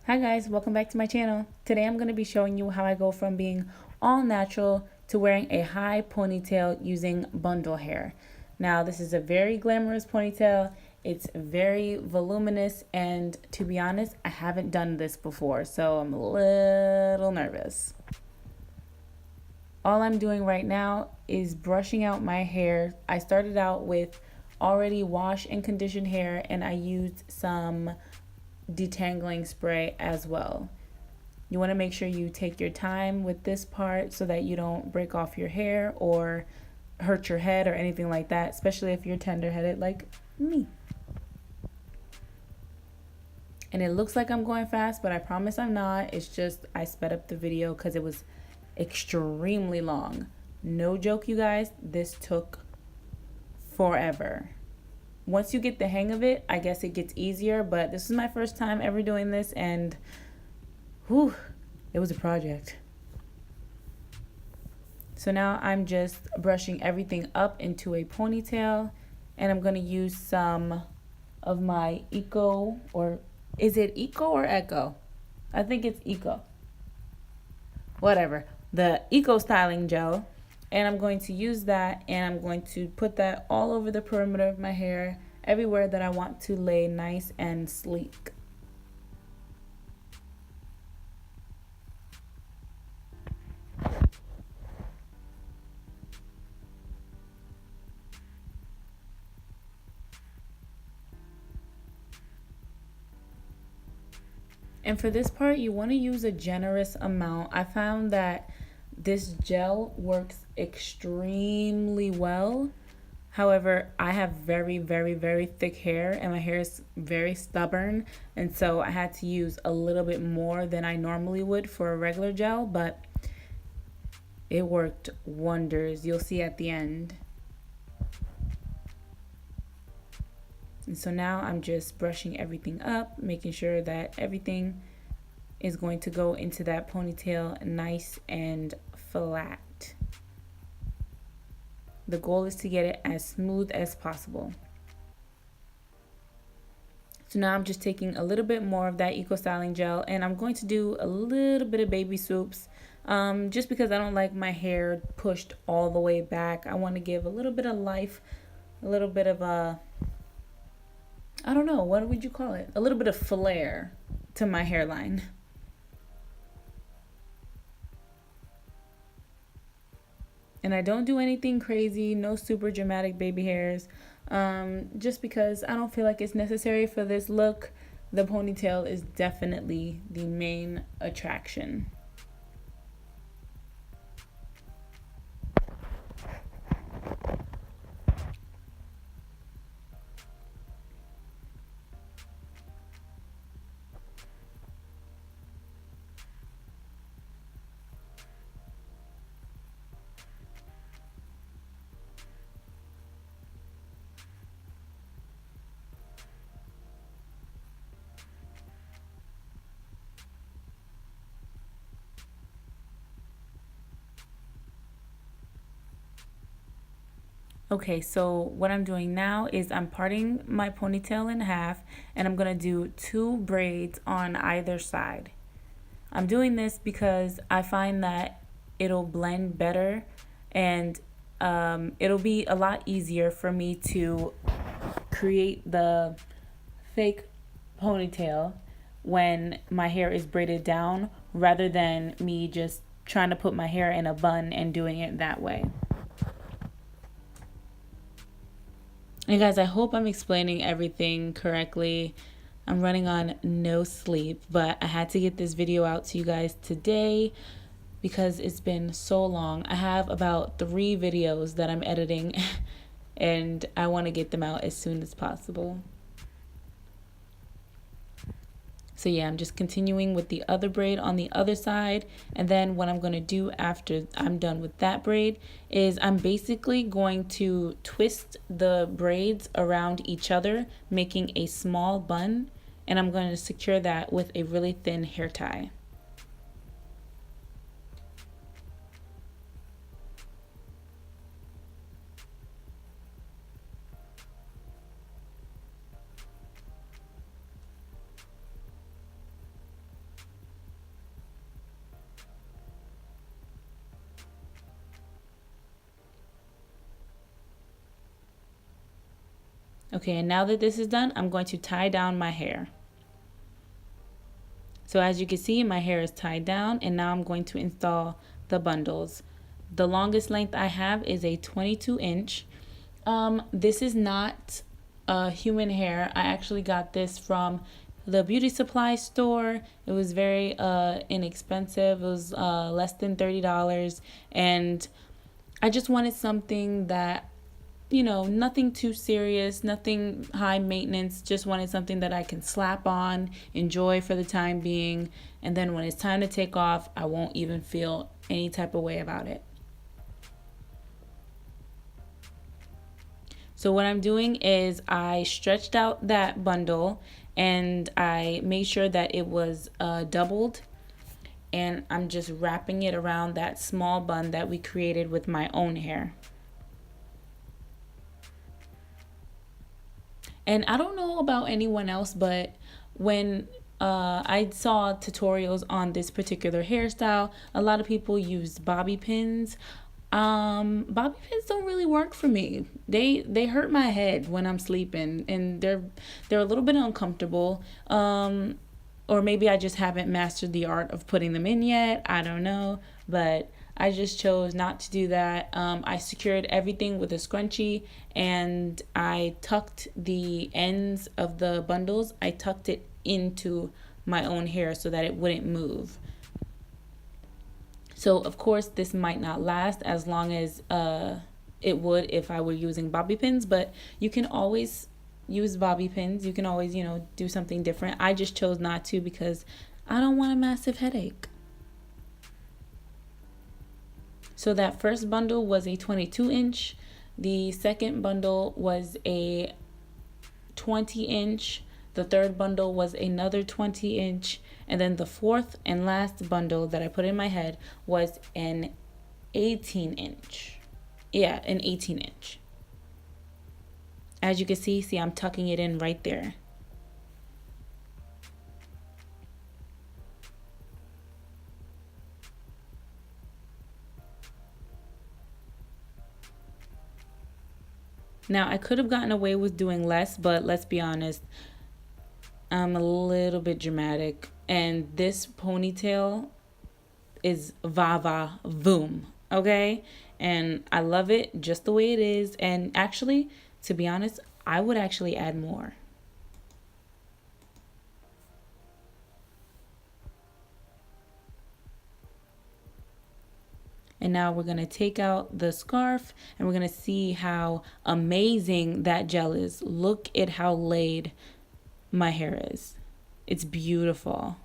Hi guys, welcome back to my channel. Today I'm going to be showing you how I go from being all natural to wearing a high ponytail using bundle hair. Now this is a very glamorous ponytail. It's very voluminous and to be honest, I haven't done this before, so I'm a little nervous. All I'm doing right now is brushing out my hair. I started out with already washed and conditioned hair and I used some detangling spray as well. You want to make sure you take your time with this part so that you don't break off your hair or hurt your head or anything like that, especially if you're tender-headed like me. And it looks like I'm going fast, but I promise I'm not. It's just I sped up the video because it was extremely long. No joke, you guys, this took forever. Once you get the hang of it, I guess it gets easier, but this is my first time ever doing this and whew, it was a project. So now I'm just brushing everything up into a ponytail and I'm going to use some of my Eco, or is it Eco or Echo? I think it's Eco. Whatever. The Eco styling gel. And I'm going to use that and I'm going to put that all over the perimeter of my hair, everywhere that I want to lay nice and sleek. And for this part, you want to use a generous amount. I found that this gel works extremely well. However, I have very, very, very thick hair and my hair is very stubborn. And so I had to use a little bit more than I normally would for a regular gel, but it worked wonders. You'll see at the end. And so now I'm just brushing everything up, making sure that everything is going to go into that ponytail nice and flat. The goal is to get it as smooth as possible. So now I'm just taking a little bit more of that Eco Styling Gel and I'm going to do a little bit of baby swoops just because I don't like my hair pushed all the way back. I want to give a little bit of life, a little bit of a, I don't know, what would you call it? A little bit of flair to my hairline. And I don't do anything crazy, no super dramatic baby hairs, just because I don't feel like it's necessary for this look. The ponytail is definitely the main attraction. Okay, so what I'm doing now is I'm parting my ponytail in half and I'm gonna do 2 braids on either side. I'm doing this because I find that it'll blend better and it'll be a lot easier for me to create the fake ponytail when my hair is braided down rather than me just trying to put my hair in a bun and doing it that way. And guys, I hope I'm explaining everything correctly. I'm running on no sleep, but I had to get this video out to you guys today because it's been so long. I have about 3 videos that I'm editing and I want to get them out as soon as possible. So yeah, I'm just continuing with the other braid on the other side. And then what I'm going to do after I'm done with that braid is I'm basically going to twist the braids around each other, making a small bun. And I'm going to secure that with a really thin hair tie. Okay, and now that this is done, I'm going to tie down my hair. So as you can see, my hair is tied down, and now I'm going to install the bundles. The longest length I have is a 22 inch. This is not human hair. I actually got this from the beauty supply store. It was very inexpensive. It was less than $30, and I just wanted something that, you know, nothing too serious, nothing high maintenance, just wanted something that I can slap on, enjoy for the time being, and then when it's time to take off, I won't even feel any type of way about it. So what I'm doing is I stretched out that bundle and I made sure that it was doubled, and I'm just wrapping it around that small bun that we created with my own hair. And I don't know about anyone else, but when I saw tutorials on this particular hairstyle, a lot of people use bobby pins. Bobby pins don't really work for me. They hurt my head when I'm sleeping, and they're a little bit uncomfortable. Or maybe I just haven't mastered the art of putting them in yet. I don't know, but I just chose not to do that. I secured everything with a scrunchie, and I tucked the ends of the bundles. I tucked it into my own hair so that it wouldn't move. So of course this might not last as long as it would if I were using bobby pins, but you can always use bobby pins. You can always, you know, do something different. I just chose not to because I don't want a massive headache. So that first bundle was a 22 inch. The second bundle was a 20 inch. The third bundle was another 20 inch. And then the fourth and last bundle that I put in my head was an 18 inch. Yeah, an 18 inch. As you can see, I'm tucking it in right there. Now, I could have gotten away with doing less, but let's be honest, I'm a little bit dramatic. And this ponytail is va va voom, okay? And I love it just the way it is. And actually, to be honest, I would actually add more. And now we're going to take out the scarf and we're going to see how amazing that gel is. Look at how laid my hair is. It's beautiful.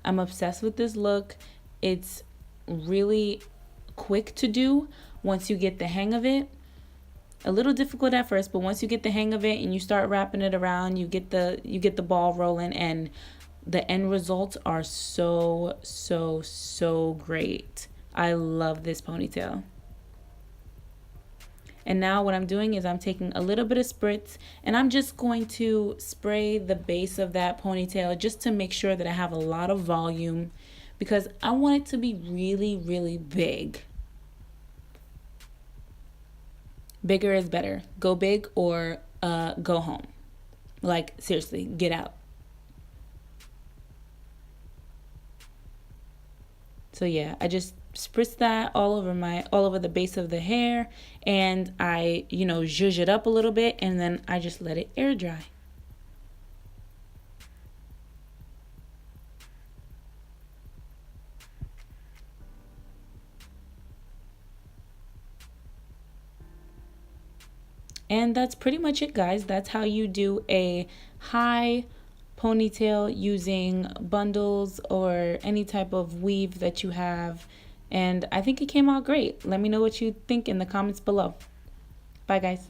I'm obsessed with this look. It's really quick to do once you get the hang of it. A little difficult at first, but once you get the hang of it and you start wrapping it around, you get the ball rolling, and the end results are so great. I love this ponytail. And now what I'm doing is I'm taking a little bit of spritz and I'm just going to spray the base of that ponytail just to make sure that I have a lot of volume, because I want it to be really big. Bigger is better. Go big or go home. Like, seriously, get out. So yeah, I just spritz that all over the base of the hair, and I, zhuzh it up a little bit, and then I just let it air dry. And that's pretty much it, guys. That's how you do a high ponytail using bundles or any type of weave that you have. And I think it came out great. Let me know what you think in the comments below. Bye, guys.